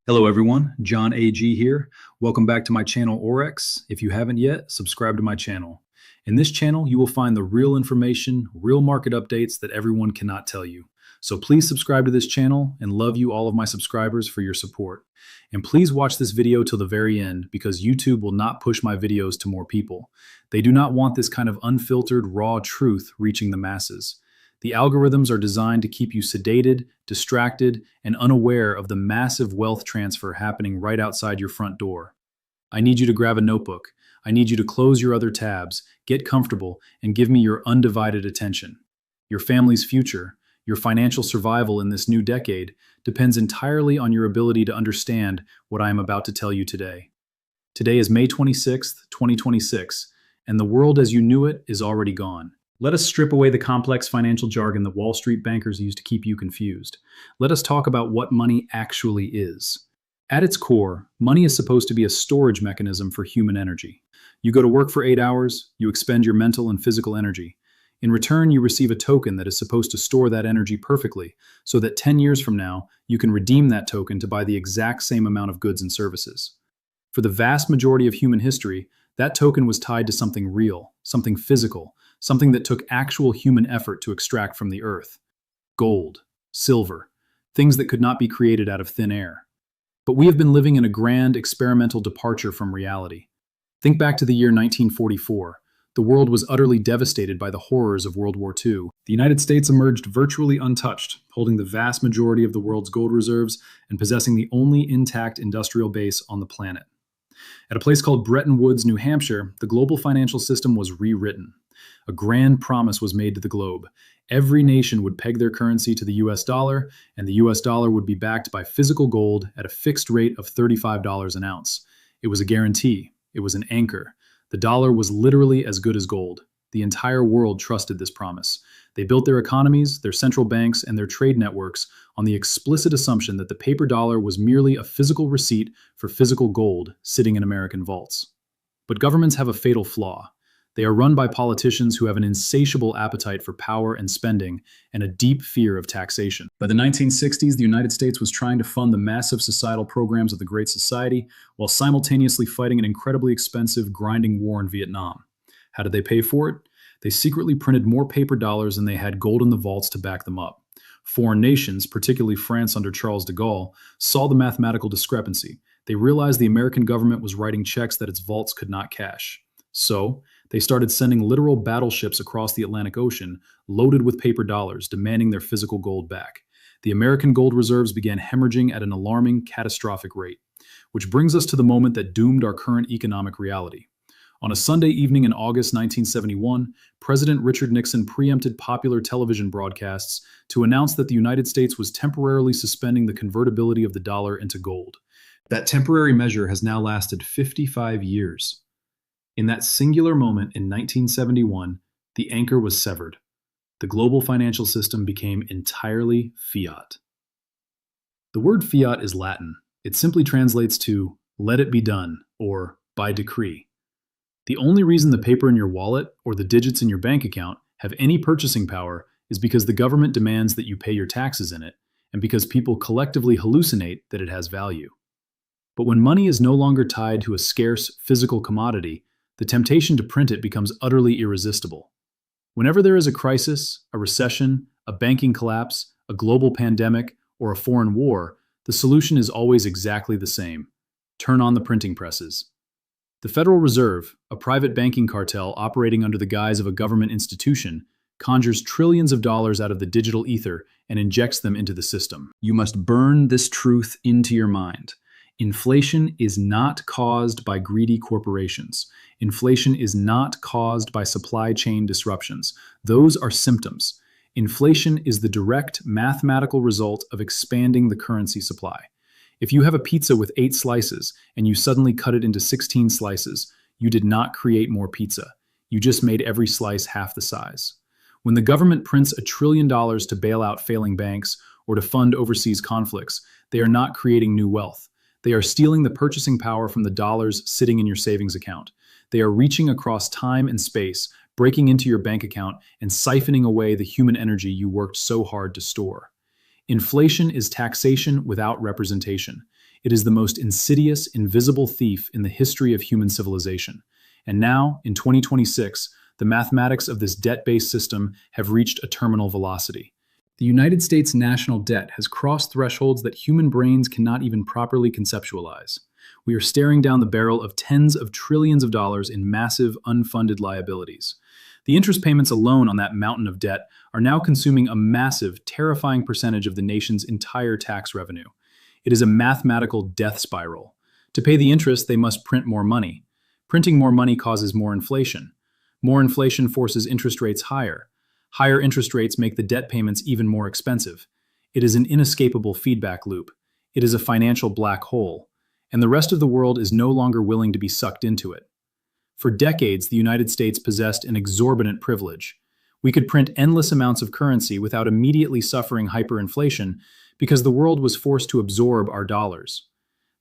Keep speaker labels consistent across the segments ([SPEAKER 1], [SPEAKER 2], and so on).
[SPEAKER 1] Hello everyone, John AG here. Welcome back to my channel Aurex. If you haven't yet, subscribe to my channel. In this channel, you will find the real information, real market updates that everyone cannot tell you. So please subscribe to this channel and love you all of my subscribers for your support. And please watch this video till the very end because YouTube will not push my videos to more people. They do not want this kind of unfiltered, raw truth reaching the masses. The algorithms are designed to keep you sedated, distracted, and unaware of the massive wealth transfer happening right outside your front door. I need you to grab a notebook. I need you to close your other tabs, get comfortable, and give me your undivided attention. Your family's future, your financial survival in this new decade, depends entirely on your ability to understand what I am about to tell you today. Today is May 26th, 2026, and the world as you knew it is already gone. Let us strip away the complex financial jargon that Wall Street bankers use to keep you confused. Let us talk about what money actually is. At its core, money is supposed to be a storage mechanism for human energy. You go to work for 8 hours, you expend your mental and physical energy. In return, you receive a token that is supposed to store that energy perfectly, so that 10 years from now, you can redeem that token to buy the exact same amount of goods and services. For the vast majority of human history, that token was tied to something real, something physical, something that took actual human effort to extract from the earth. Gold, silver, things that could not be created out of thin air. But we have been living in a grand experimental departure from reality. Think back to the year 1944. The world was utterly devastated by the horrors of World War II. The United States emerged virtually untouched, holding the vast majority of the world's gold reserves and possessing the only intact industrial base on the planet. At a place called Bretton, New Hampshire, the global financial system was rewritten. A grand promise was made to the globe. Every nation would peg their currency to the US dollar, and the US dollar would be backed by physical gold at a fixed rate of $35 an ounce. It was a guarantee. It was an anchor. The dollar was literally as good as gold. The entire world trusted this promise. They built their economies, their central banks, and their trade networks on the explicit assumption that the paper dollar was merely a physical receipt for physical gold sitting in American vaults. But governments have a fatal flaw. They are run by politicians who have an insatiable appetite for power and spending and a deep fear of taxation. By the 1960s, the United States was trying to fund the massive societal programs of the Great Society while simultaneously fighting an incredibly expensive, grinding war in Vietnam. How did they pay for it? They secretly printed more paper dollars than they had gold in the vaults to back them up. Foreign nations, particularly France under Charles de Gaulle, saw the mathematical discrepancy. They realized the American government was writing checks that its vaults could not cash. So, they started sending literal battleships across the Atlantic Ocean, loaded with paper dollars, demanding their physical gold back. The American gold reserves began hemorrhaging at an alarming, catastrophic rate. Which brings us to the moment that doomed our current economic reality. On a Sunday evening in August 1971, President Richard Nixon preempted popular television broadcasts to announce that the United States was temporarily suspending the convertibility of the dollar into gold. That temporary measure has now lasted 55 years. In that singular moment in 1971, the anchor was severed. The global financial system became entirely fiat. The word fiat is Latin. It simply translates to "let it be done" or "by decree." The only reason the paper in your wallet or the digits in your bank account have any purchasing power is because the government demands that you pay your taxes in it, and because people collectively hallucinate that it has value. But when money is no longer tied to a scarce physical commodity, the temptation to print it becomes utterly irresistible. Whenever there is a crisis, a recession, a banking collapse, a global pandemic, or a foreign war, the solution is always exactly the same. Turn on the printing presses. The Federal Reserve, a private banking cartel operating under the guise of a government institution, conjures trillions of dollars out of the digital ether and injects them into the system. You must burn this truth into your mind. Inflation is not caused by greedy corporations. Inflation is not caused by supply chain disruptions. Those are symptoms. Inflation is the direct mathematical result of expanding the currency supply. If you have a pizza with 8 slices and you suddenly cut it into 16 slices, you did not create more pizza. You just made every slice half the size. When the government prints $1 trillion to bail out failing banks or to fund overseas conflicts, they are not creating new wealth. They are stealing the purchasing power from the dollars sitting in your savings account. They are reaching across time and space, breaking into your bank account, and siphoning away the human energy you worked so hard to store. Inflation is taxation without representation. It is the most insidious, invisible thief in the history of human civilization. And now, in 2026, the mathematics of this debt-based system have reached a terminal velocity. The United States national debt has crossed thresholds that human brains cannot even properly conceptualize. We are staring down the barrel of tens of trillions of dollars in massive, unfunded liabilities. The interest payments alone on that mountain of debt are now consuming a massive, terrifying percentage of the nation's entire tax revenue. It is a mathematical death spiral. To pay the interest, they must print more money. Printing more money causes more inflation. More inflation forces interest rates higher. Higher interest rates make the debt payments even more expensive. It is an inescapable feedback loop. It is a financial black hole, and the rest of the world is no longer willing to be sucked into it. For decades, the United States possessed an exorbitant privilege. We could print endless amounts of currency without immediately suffering hyperinflation because the world was forced to absorb our dollars.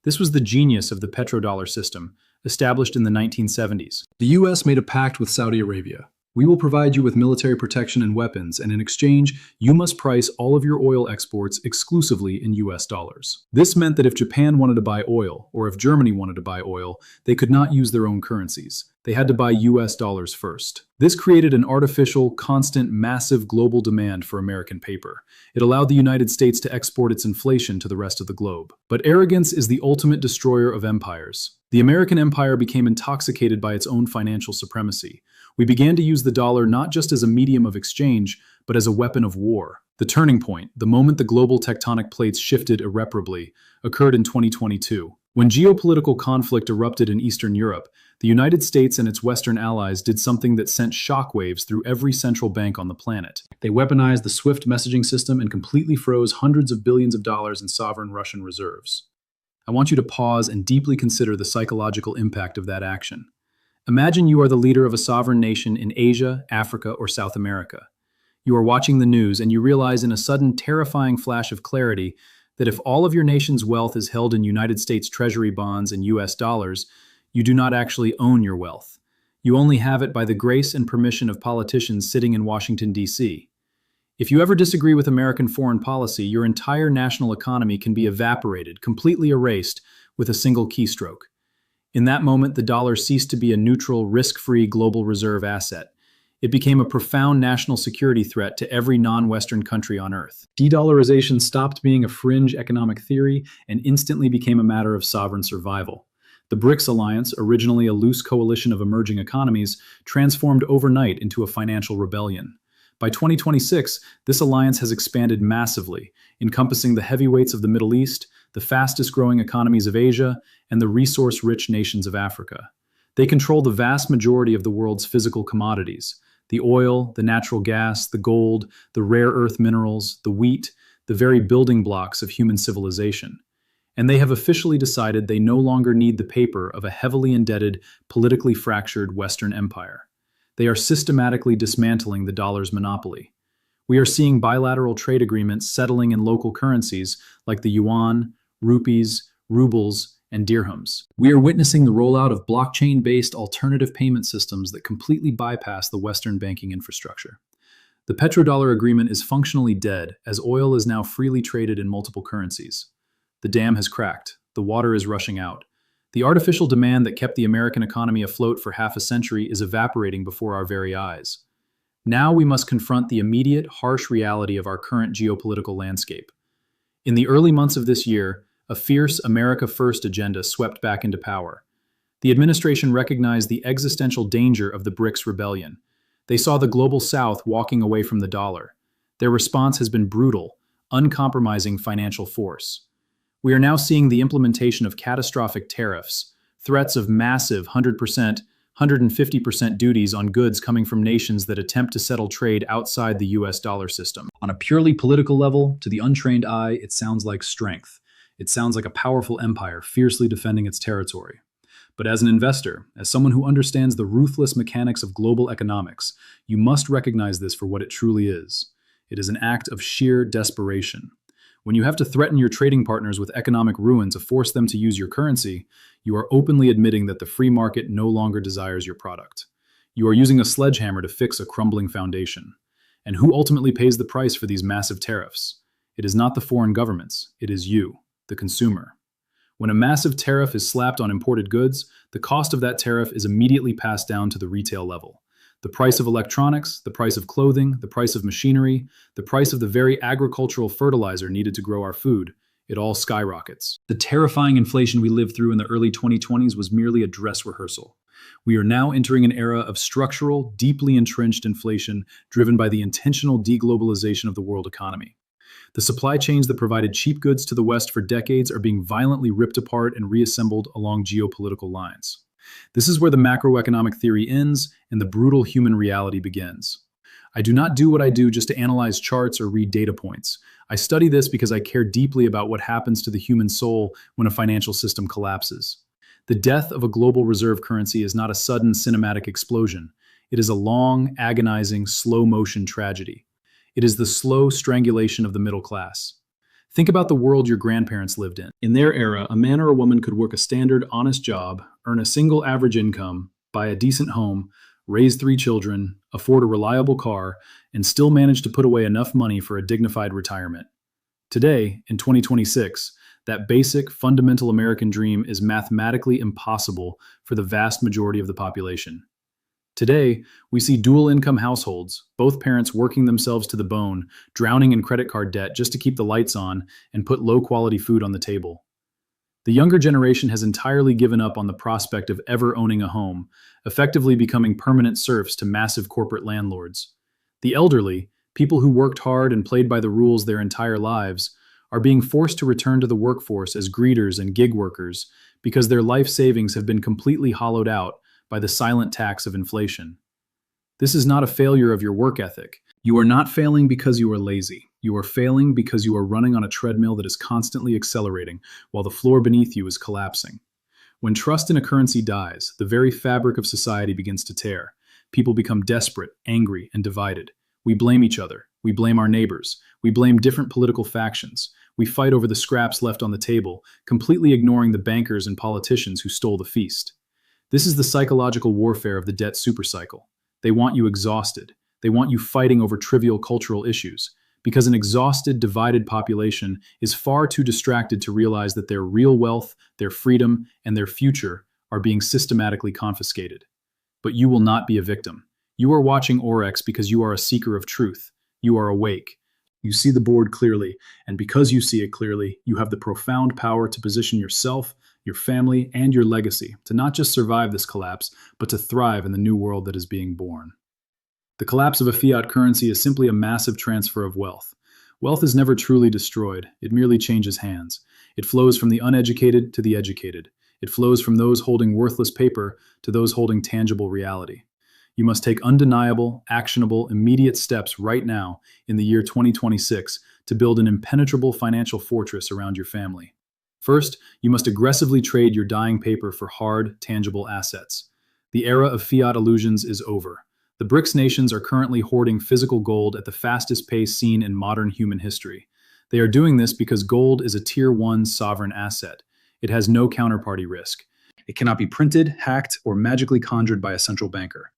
[SPEAKER 1] This was the genius of the petrodollar system, established in the 1970s. The US made a pact with Saudi Arabia. We will provide you with military protection and weapons, and in exchange, you must price all of your oil exports exclusively in US dollars. This meant that if Japan wanted to buy oil, or if Germany wanted to buy oil, they could not use their own currencies. They had to buy US dollars first. This created an artificial, constant, massive global demand for American paper. It allowed the United States to export its inflation to the rest of the globe. But arrogance is the ultimate destroyer of empires. The American empire became intoxicated by its own financial supremacy. We began to use the dollar not just as a medium of exchange, but as a weapon of war. The turning point, the moment the global tectonic plates shifted irreparably, occurred in 2022. When geopolitical conflict erupted in Eastern Europe, the United States and its Western allies did something that sent shockwaves through every central bank on the planet. They weaponized the SWIFT messaging system and completely froze hundreds of billions of dollars in sovereign Russian reserves. I want you to pause and deeply consider the psychological impact of that action. Imagine you are the leader of a sovereign nation in Asia, Africa, or South America. You are watching the news and you realize in a sudden terrifying flash of clarity that if all of your nation's wealth is held in United States Treasury bonds and US dollars, you do not actually own your wealth. You only have it by the grace and permission of politicians sitting in Washington, D.C. If you ever disagree with American foreign policy, your entire national economy can be evaporated, completely erased, with a single keystroke. In that moment, the dollar ceased to be a neutral, risk-free global reserve asset. It became a profound national security threat to every non-Western country on Earth. De-dollarization stopped being a fringe economic theory and instantly became a matter of sovereign survival. The BRICS alliance, originally a loose coalition of emerging economies, transformed overnight into a financial rebellion. By 2026, this alliance has expanded massively, encompassing the heavyweights of the Middle East, the fastest-growing economies of Asia, and the resource-rich nations of Africa. They control the vast majority of the world's physical commodities: the oil, the natural gas, the gold, the rare earth minerals, the wheat, the very building blocks of human civilization. And they have officially decided they no longer need the paper of a heavily indebted, politically fractured Western empire. They are systematically dismantling the dollar's monopoly. We are seeing bilateral trade agreements settling in local currencies like the yuan, rupees, rubles, and dirhams. We are witnessing the rollout of blockchain-based alternative payment systems that completely bypass the Western banking infrastructure. The petrodollar agreement is functionally dead, as oil is now freely traded in multiple currencies. The dam has cracked. The water is rushing out. The artificial demand that kept the American economy afloat for half a century is evaporating before our very eyes. Now we must confront the immediate, harsh reality of our current geopolitical landscape. In the early months of this year, a fierce America First agenda swept back into power. The administration recognized the existential danger of the BRICS rebellion. They saw the global South walking away from the dollar. Their response has been brutal, uncompromising financial force. We are now seeing the implementation of catastrophic tariffs, threats of massive 100%, 150% duties on goods coming from nations that attempt to settle trade outside the US dollar system. On a purely political level, to the untrained eye, it sounds like strength. It sounds like a powerful empire fiercely defending its territory. But as an investor, as someone who understands the ruthless mechanics of global economics, you must recognize this for what it truly is. It is an act of sheer desperation. When you have to threaten your trading partners with economic ruin to force them to use your currency, you are openly admitting that the free market no longer desires your product. You are using a sledgehammer to fix a crumbling foundation. And who ultimately pays the price for these massive tariffs? It is not the foreign governments, it is you, the consumer. When a massive tariff is slapped on imported goods, the cost of that tariff is immediately passed down to the retail level. The price of electronics, the price of clothing, the price of machinery, the price of the very agricultural fertilizer needed to grow our food, it all skyrockets. The terrifying inflation we lived through in the early 2020s was merely a dress rehearsal. We are now entering an era of structural, deeply entrenched inflation driven by the intentional deglobalization of the world economy. The supply chains that provided cheap goods to the West for decades are being violently ripped apart and reassembled along geopolitical lines. This is where the macroeconomic theory ends and the brutal human reality begins. I do not do what I do just to analyze charts or read data points. I study this because I care deeply about what happens to the human soul when a financial system collapses. The death of a global reserve currency is not a sudden cinematic explosion. It is a long, agonizing, slow-motion tragedy. It is the slow strangulation of the middle class. Think about the world your grandparents lived in. In their era, a man or a woman could work a standard, honest job, earn a single average income, buy a decent home, raise 3 children, afford a reliable car, and still manage to put away enough money for a dignified retirement. Today, in 2026, that basic, fundamental American dream is mathematically impossible for the vast majority of the population. Today, we see dual-income households, both parents working themselves to the bone, drowning in credit card debt just to keep the lights on and put low-quality food on the table. The younger generation has entirely given up on the prospect of ever owning a home, effectively becoming permanent serfs to massive corporate landlords. The elderly, people who worked hard and played by the rules their entire lives, are being forced to return to the workforce as greeters and gig workers because their life savings have been completely hollowed out by the silent tax of inflation. This is not a failure of your work ethic. You are not failing because you are lazy. You are failing because you are running on a treadmill that is constantly accelerating while the floor beneath you is collapsing. When trust in a currency dies, the very fabric of society begins to tear. People become desperate, angry, and divided. We blame each other. We blame our neighbors. We blame different political factions. We fight over the scraps left on the table, completely ignoring the bankers and politicians who stole the feast. This is the psychological warfare of the debt supercycle. They want you exhausted. They want you fighting over trivial cultural issues, because an exhausted, divided population is far too distracted to realize that their real wealth, their freedom, and their future are being systematically confiscated. But you will not be a victim. You are watching Aurex because you are a seeker of truth. You are awake. You see the board clearly, and because you see it clearly, you have the profound power to position yourself, your family, and your legacy to not just survive this collapse, but to thrive in the new world that is being born. The collapse of a fiat currency is simply a massive transfer of wealth. Wealth is never truly destroyed. It merely changes hands. It flows from the uneducated to the educated. It flows from those holding worthless paper to those holding tangible reality. You must take undeniable, actionable, immediate steps right now in the year 2026 to build an impenetrable financial fortress around your family. First, you must aggressively trade your dying paper for hard, tangible assets. The era of fiat illusions is over. The BRICS nations are currently hoarding physical gold at the fastest pace seen in modern human history. They are doing this because gold is a Tier 1 sovereign asset. It has no counterparty risk. It cannot be printed, hacked, or magically conjured by a central banker.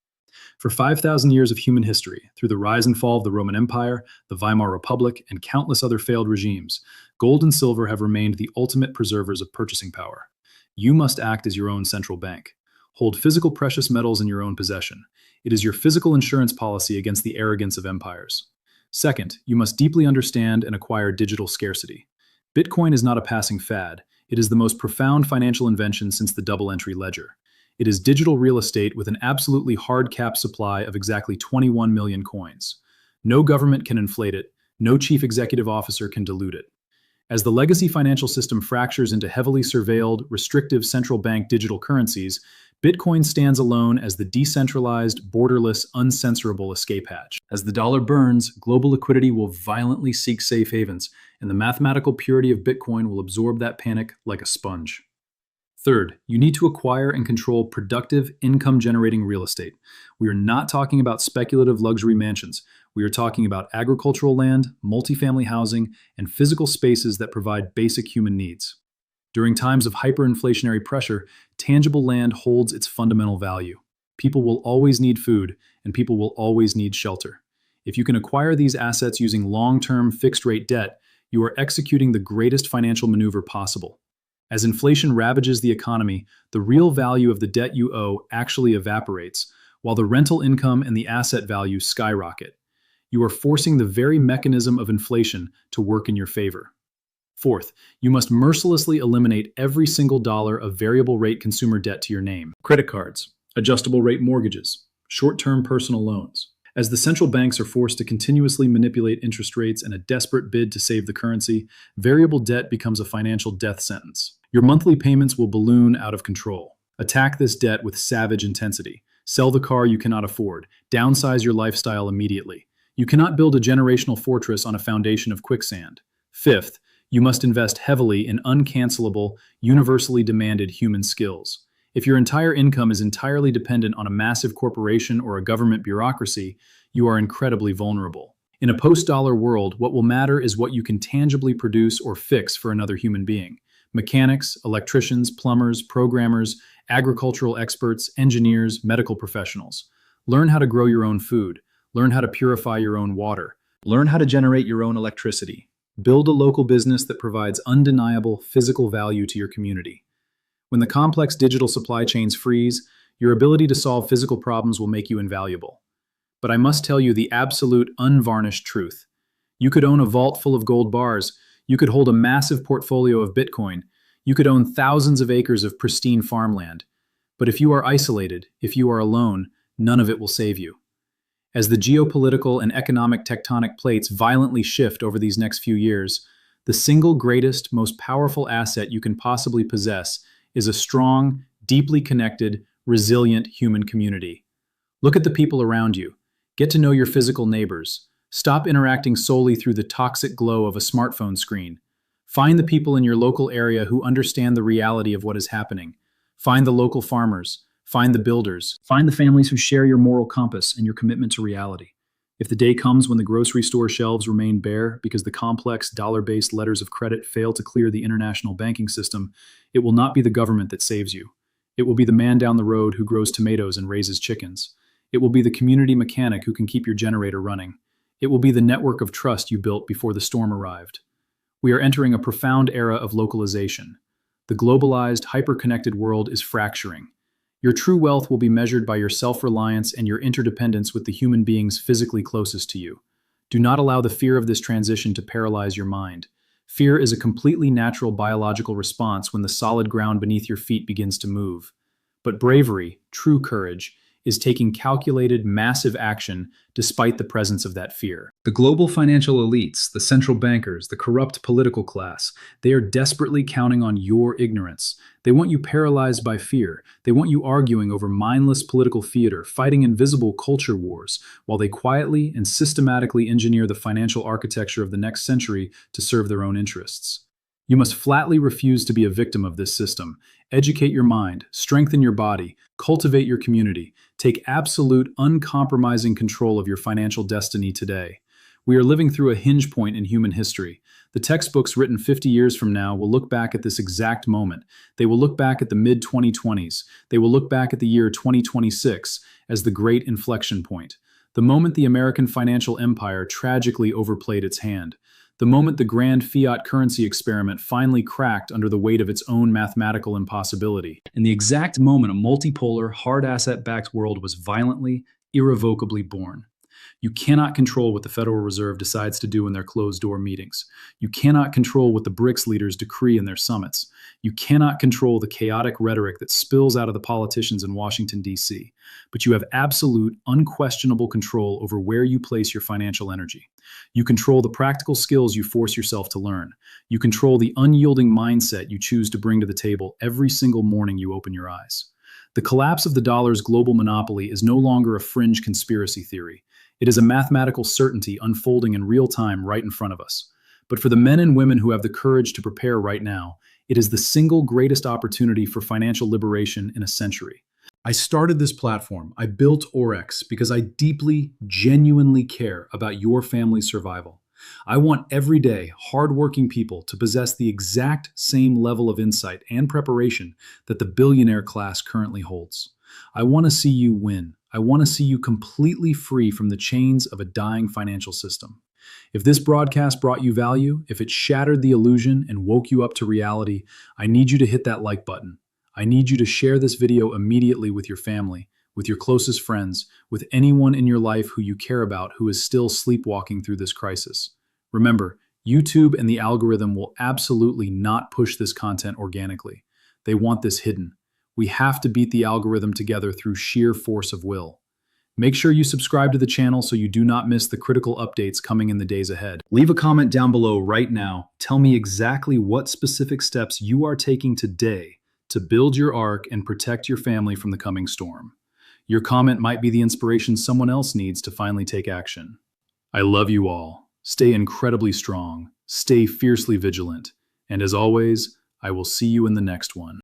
[SPEAKER 1] For 5,000 years of human history, through the rise and fall of the Roman Empire, the Weimar Republic, and countless other failed regimes, gold and silver have remained the ultimate preservers of purchasing power. You must act as your own central bank. Hold physical precious metals in your own possession. It is your physical insurance policy against the arrogance of empires. Second, you must deeply understand and acquire digital scarcity. Bitcoin is not a passing fad. It is the most profound financial invention since the double-entry ledger. It is digital real estate with an absolutely hard-capped supply of exactly 21 million coins. No government can inflate it. No chief executive officer can dilute it. As the legacy financial system fractures into heavily surveilled, restrictive central bank digital currencies, Bitcoin stands alone as the decentralized, borderless, uncensorable escape hatch. As the dollar burns, global liquidity will violently seek safe havens, and the mathematical purity of Bitcoin will absorb that panic like a sponge. Third, you need to acquire and control productive, income-generating real estate. We are not talking about speculative luxury mansions. We are talking about agricultural land, multifamily housing, and physical spaces that provide basic human needs. During times of hyperinflationary pressure, tangible land holds its fundamental value. People will always need food, and people will always need shelter. If you can acquire these assets using long-term fixed-rate debt, you are executing the greatest financial maneuver possible. As inflation ravages the economy, the real value of the debt you owe actually evaporates, while the rental income and the asset value skyrocket. You are forcing the very mechanism of inflation to work in your favor. Fourth, you must mercilessly eliminate every single dollar of variable rate consumer debt to your name. Credit cards, adjustable rate mortgages, short-term personal loans. As the central banks are forced to continuously manipulate interest rates in a desperate bid to save the currency, variable debt becomes a financial death sentence. Your monthly payments will balloon out of control. Attack this debt with savage intensity. Sell the car you cannot afford. Downsize your lifestyle immediately. You cannot build a generational fortress on a foundation of quicksand. Fifth, you must invest heavily in uncancelable, universally demanded human skills. If your entire income is entirely dependent on a massive corporation or a government bureaucracy, you are incredibly vulnerable. In a post-dollar world, what will matter is what you can tangibly produce or fix for another human being. Mechanics, electricians, plumbers, programmers, agricultural experts, engineers, medical professionals. Learn how to grow your own food. Learn how to purify your own water. Learn how to generate your own electricity. Build a local business that provides undeniable physical value to your community. When the complex digital supply chains freeze, your ability to solve physical problems will make you invaluable. But I must tell you the absolute, unvarnished truth. You could own a vault full of gold bars. You could hold a massive portfolio of Bitcoin. You could own thousands of acres of pristine farmland. But if you are isolated, if you are alone, none of it will save you. As the geopolitical and economic tectonic plates violently shift over these next few years, the single greatest, most powerful asset you can possibly possess is a strong, deeply connected, resilient human community. Look at the people around you. Get to know your physical neighbors. Stop interacting solely through the toxic glow of a smartphone screen. Find the people in your local area who understand the reality of what is happening. Find the local farmers. Find the builders. Find the families who share your moral compass and your commitment to reality. If the day comes when the grocery store shelves remain bare because the complex dollar-based letters of credit fail to clear the international banking system, it will not be the government that saves you. It will be the man down the road who grows tomatoes and raises chickens. It will be the community mechanic who can keep your generator running. It will be the network of trust you built before the storm arrived. We are entering a profound era of localization. The globalized, hyper-connected world is fracturing. Your true wealth will be measured by your self-reliance and your interdependence with the human beings physically closest to you. Do not allow the fear of this transition to paralyze your mind. Fear is a completely natural biological response when the solid ground beneath your feet begins to move. But bravery, true courage, is taking calculated, massive action despite the presence of that fear. The global financial elites, the central bankers, the corrupt political class, they are desperately counting on your ignorance. They want you paralyzed by fear. They want you arguing over mindless political theater, fighting invisible culture wars, while they quietly and systematically engineer the financial architecture of the next century to serve their own interests. You must flatly refuse to be a victim of this system. Educate your mind, strengthen your body, cultivate your community. Take absolute, uncompromising control of your financial destiny today. We are living through a hinge point in human history. The textbooks written 50 years from now will look back at this exact moment. They will look back at the mid-2020s. They will look back at the year 2026 as the great inflection point. The moment the American financial empire tragically overplayed its hand. The moment the grand fiat currency experiment finally cracked under the weight of its own mathematical impossibility. In the exact moment a multipolar, hard asset-backed world was violently, irrevocably born. You cannot control what the Federal Reserve decides to do in their closed-door meetings. You cannot control what the BRICS leaders decree in their summits. You cannot control the chaotic rhetoric that spills out of the politicians in Washington, D.C. But you have absolute, unquestionable control over where you place your financial energy. You control the practical skills you force yourself to learn. You control the unyielding mindset you choose to bring to the table every single morning you open your eyes. The collapse of the dollar's global monopoly is no longer a fringe conspiracy theory. It is a mathematical certainty unfolding in real time right in front of us. But for the men and women who have the courage to prepare right now, it is the single greatest opportunity for financial liberation in a century. I started this platform, I built Aurex because I deeply, genuinely care about your family's survival. I want everyday, hardworking people to possess the exact same level of insight and preparation that the billionaire class currently holds. I want to see you win. I want to see you completely free from the chains of a dying financial system. If this broadcast brought you value, if it shattered the illusion and woke you up to reality, I need you to hit that like button. I need you to share this video immediately with your family, with your closest friends, with anyone in your life who you care about who is still sleepwalking through this crisis. Remember, YouTube and the algorithm will absolutely not push this content organically. They want this hidden. We have to beat the algorithm together through sheer force of will. Make sure you subscribe to the channel so you do not miss the critical updates coming in the days ahead. Leave a comment down below right now. Tell me exactly what specific steps you are taking today to build your ark and protect your family from the coming storm. Your comment might be the inspiration someone else needs to finally take action. I love you all. Stay incredibly strong. Stay fiercely vigilant. And as always, I will see you in the next one.